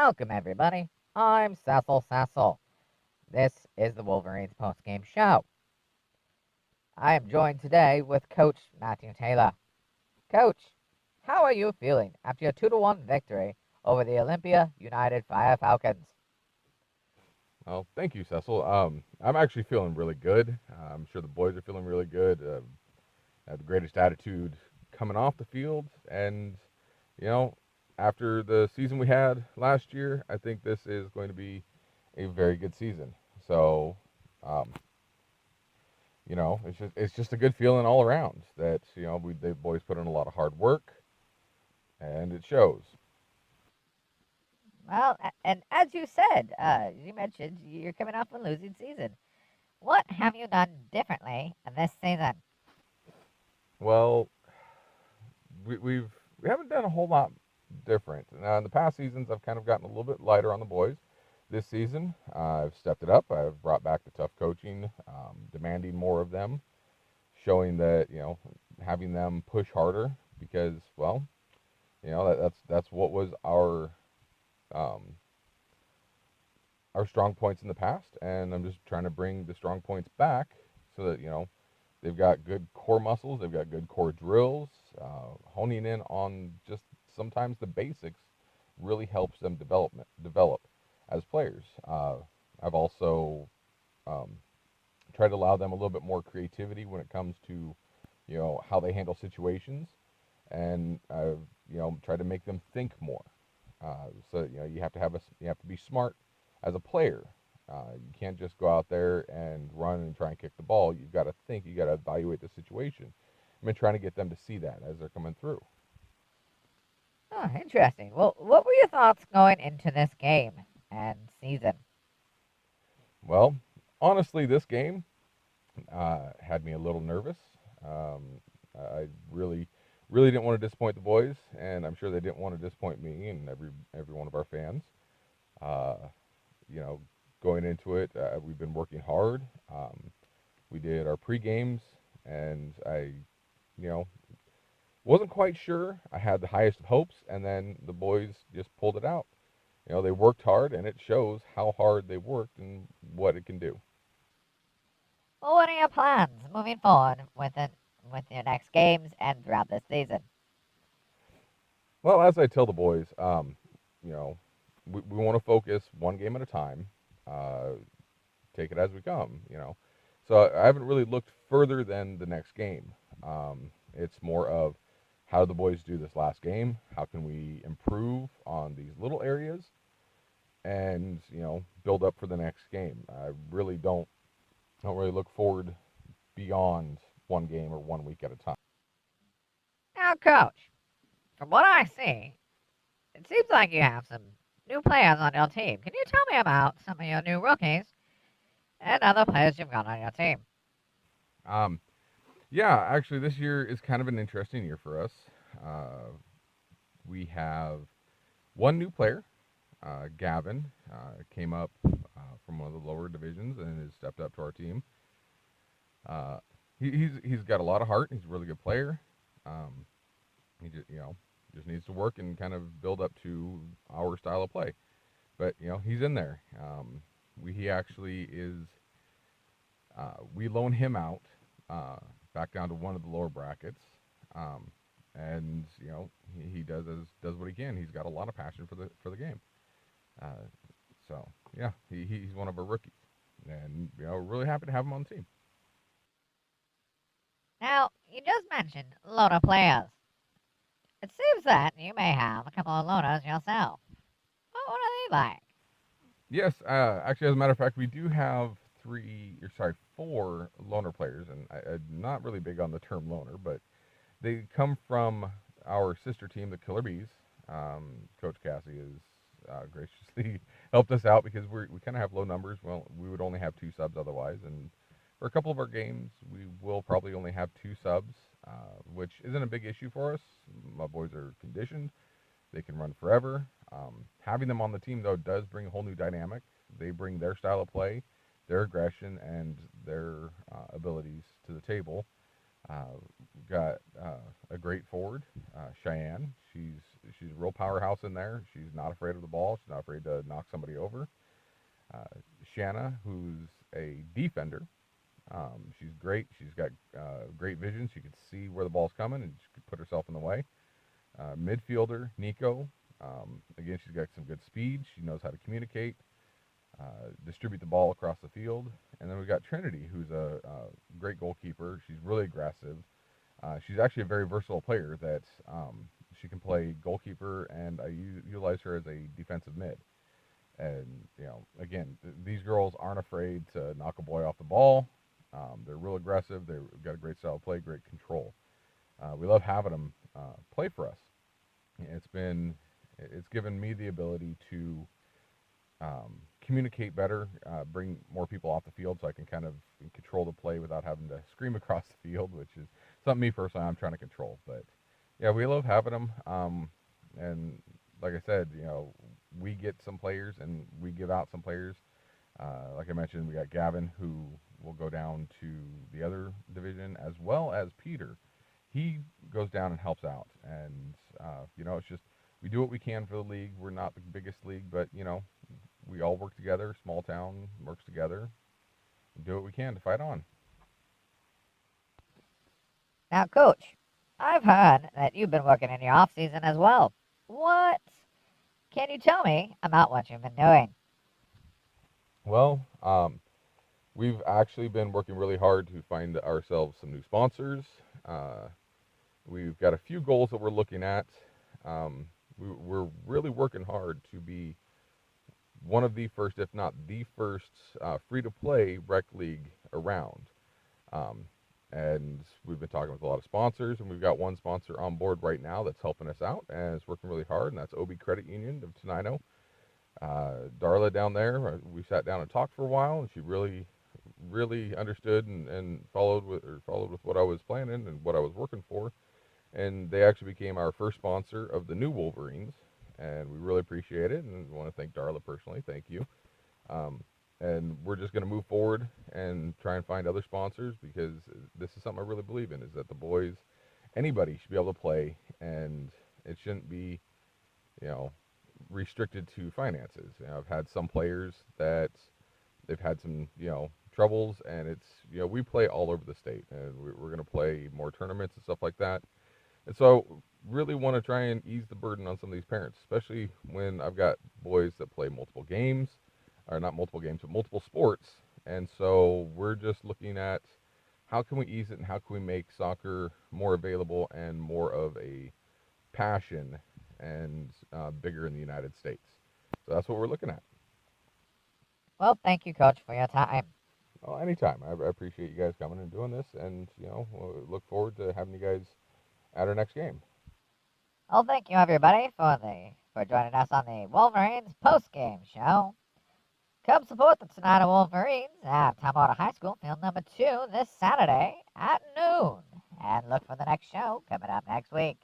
Welcome, everybody. I'm Cecil Cecil. This is the Wolverines postgame show. I am joined today with Coach Matthew Taylor. Coach, how are you feeling after your 2-1 victory over the Olympia United Fire Falcons? Well, thank you, Cecil. I'm actually feeling really good. I'm sure the boys are feeling really good. I have the greatest attitude coming off the field, and you know, after the season we had last year, I think this is going to be a very good season. So, um, it's just a good feeling all around. That the boys put in a lot of hard work, and it shows. Well, and as you said, you mentioned you're coming off a losing season. What have you done differently this season? Well, we haven't done a whole lot different. Now, in the past seasons, I've kind of gotten a little bit lighter on the boys. This season, I've stepped it up. I've brought back the tough coaching, demanding more of them, showing that having them push harder because that's what was um, our strong points in the past, and I'm just trying to bring the strong points back so that they've got good core muscles, they've got good core drills. Honing in on just sometimes the basics really helps them develop as players. I've also um, tried to allow them a little bit more creativity when it comes to how they handle situations, and I've tried to make them think more. So you have to be smart as a player. You can't just go out there and run and try and kick the ball. You've got to think. You got to evaluate the situation. I've been trying to get them to see that as they're coming through. Oh, interesting. Well, what were your thoughts going into this game and season? Well, honestly, this game had me a little nervous. I really didn't want to disappoint the boys, and I'm sure they didn't want to disappoint me and every one of our fans. Uh, you know, Going into it, we've been working hard. We did our pre games, and you know, wasn't quite sure. I had the highest of hopes, and then the boys just pulled it out. They worked hard, and it shows how hard they worked and what it can do. Well, what are your plans moving forward with your next games and throughout this season? Well, as I tell the boys, you know, we want to focus one game at a time, uh, take it as we come. So I haven't really looked further than the next game. It's more of how do the boys do this last game? How can we improve on these little areas and build up for the next game? I really don't really look forward beyond one game or 1 week at a time. Now, Coach, from what I see, it seems like you have some new players on your team. Can you tell me about some of your new rookies and other players you've got on your team? Um, yeah, actually, this year is kind of an interesting year for us. Uh, we have one new player, Gavin, came up from one of the lower divisions and has stepped up to our team. Uh, he's got a lot of heart. He's a really good player. Um, he just needs to work and kind of build up to our style of play. But he's in there. He actually is. We loan him out uh, back down to one of the lower brackets, um, and he does what he can. He's got a lot of passion for the game. Uh, so yeah, he's one of our rookies, and we're really happy to have him on the team. Now, you just mentioned loaner players. It seems that you may have a couple of loaners yourself. What are they like? Yes, actually, as a matter of fact, we do have four loaner players, and I'm not really big on the term loaner, but they come from our sister team, the Killer Bees. Coach Cassie has graciously helped us out because we kind of have low numbers. Well, we would only have two subs otherwise, and for a couple of our games, we will probably only have two subs, which isn't a big issue for us. My boys are conditioned; they can run forever. Having them on the team though does bring a whole new dynamic. They bring their style of play, their aggression, and their abilities to the table. We've got a great forward, Cheyenne. she's a real powerhouse in there. She's not afraid of the ball. She's not afraid to knock somebody over. Uh, Shanna, who's a defender, she's great. She's got great vision. She can see where the ball's coming and she could put herself in the way. Midfielder, Nico. Again, she's got some good speed. She knows how to communicate, distribute the ball across the field. And then we've got Trinity, who's a great goalkeeper. She's really aggressive. She's actually a very versatile player that she can play goalkeeper, and I utilize her as a defensive mid. And, again, these girls aren't afraid to knock a boy off the ball. They're real aggressive. They've got a great style of play, great control. We love having them play for us. It's given me the ability to communicate better, bring more people off the field so I can kind of control the play without having to scream across the field, which is something me personally I'm trying to control. But yeah, we love having them. And like I said, we get some players and we give out some players. Like I mentioned, we got Gavin, who will go down to the other division, as well as Peter. He goes down and helps out. And, it's just, we do what we can for the league. We're not the biggest league, but, we all work together. Small town works together. Do what we can to fight on. Now, Coach, I've heard that you've been working in your off season as well. What can you tell me about what you've been doing? Well, we've actually been working really hard to find ourselves some new sponsors. We've got a few goals that we're looking at. We're really working hard to be one of the first, if not the first, free-to-play rec league around. And we've been talking with a lot of sponsors, and we've got one sponsor on board right now that's helping us out and is working really hard, and that's OB Credit Union of Tenino. Darla down there, we sat down and talked for a while, and she really, really understood and followed with what I was planning and what I was working for. And they actually became our first sponsor of the new Wolverines, and we really appreciate it, and want to thank Darla personally. Thank you. And we're just going to move forward and try and find other sponsors, because this is something I really believe in, is that the boys, anybody should be able to play, and it shouldn't be, restricted to finances. I've had some players that they've had some, troubles, and it's, we play all over the state, and we're going to play more tournaments and stuff like that. And so really want to try and ease the burden on some of these parents, especially when I've got boys that play multiple games, or not multiple games, but multiple sports. And so we're just looking at how can we ease it and how can we make soccer more available and more of a passion and bigger in the United States. So that's what we're looking at. Well, thank you, Coach, for your time. Well, anytime. I appreciate you guys coming and doing this, and we'll look forward to having you guys at our next game. Well, thank you, everybody, for joining us on the Wolverines post-game show. Come support the Tenino Wolverines at Tumwater High School, field number 2, this Saturday at noon. And look for the next show coming up next week.